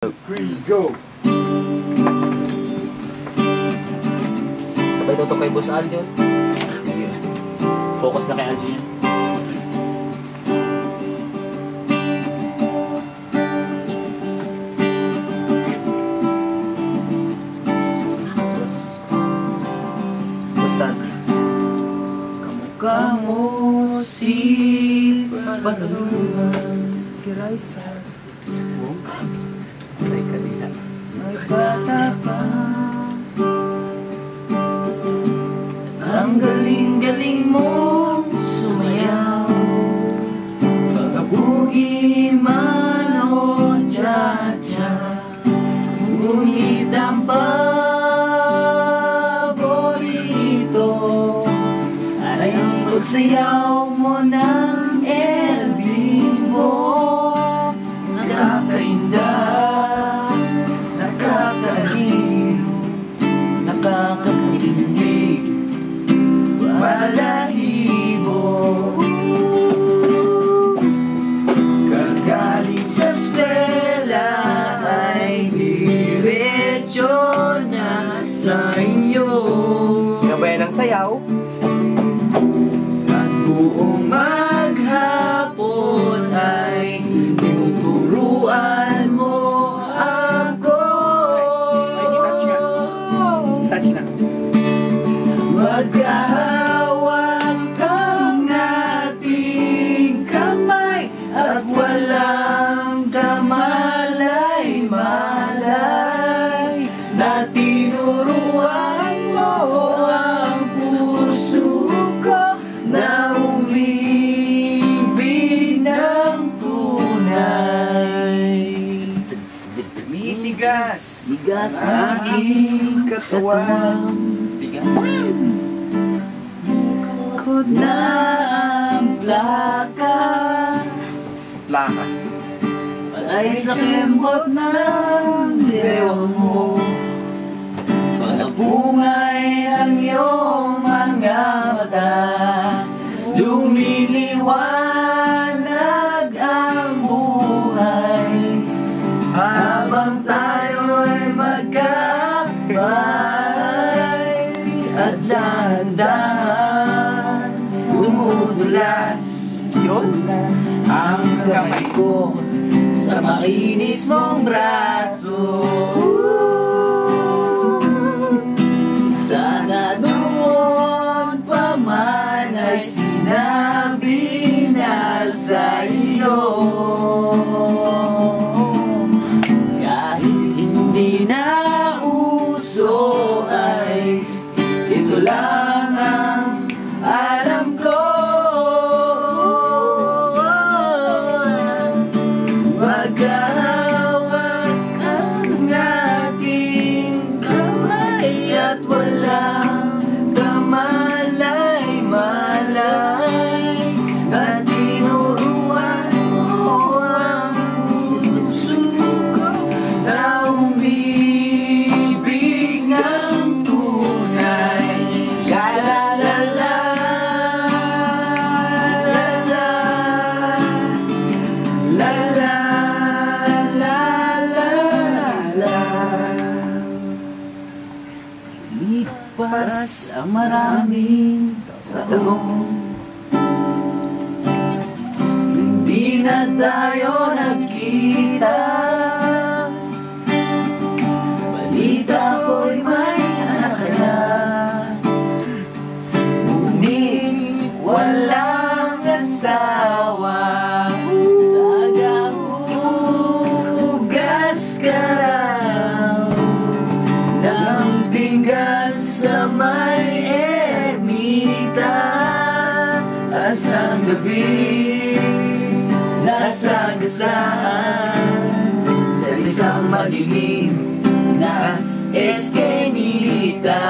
3, go! Sabay daw to kay Boss Aljo. Focus na kay Aljo yan. Basta Kamukha mo si Paluluan, si Raisa. ay kanina. May bata pa. Ang galing-galing mo sumayaw, pagkabugi man o cha-cha. Ngunit ang paborito ay ang pagsayaw mo ng LB mo. Nakakainda, nakakaliw, nakakakinig, balahibo. Kagaling sa eskwela ay diretso na sa inyo. Gabayan ng sayaw. At buong maghapon ay tinuturuan mo ako. Touch na. Magkahawak ang ating kamay at walang kamalay-malay, na tinuruan mo ang puso ko na umibig ng tunay. Mitigas Bigas ang aking katawan, Bigas. bukod na ang plaka, Plaka. ay sa kembot ng bewang mo. Pagkabungay ng iyong mga mata, lumiliwanag ang buhay, habang tayo'y magkaakbay. At dahan-dahan dumudulas ang kamay ko sa makinis mong braso. Sana doon pa man ay sinabi na sa iyo, kahit hindi na uso ay ito lang ang alam ko. Magkahawak ang ating kamay at walang kamalay-malay, at tinuruan mo ang puso ko na umibig ng tunay. La la la la, la la, la la, la la la. Lipas ang maraming taon, hindi na tayo nagkita. Balita ko'y may anak ka na, ngunit walang asawa. Tagahugas ka raw ng pinggan sa may ermita. Asang gabi nasagasaan sa isang madilim na eskenita.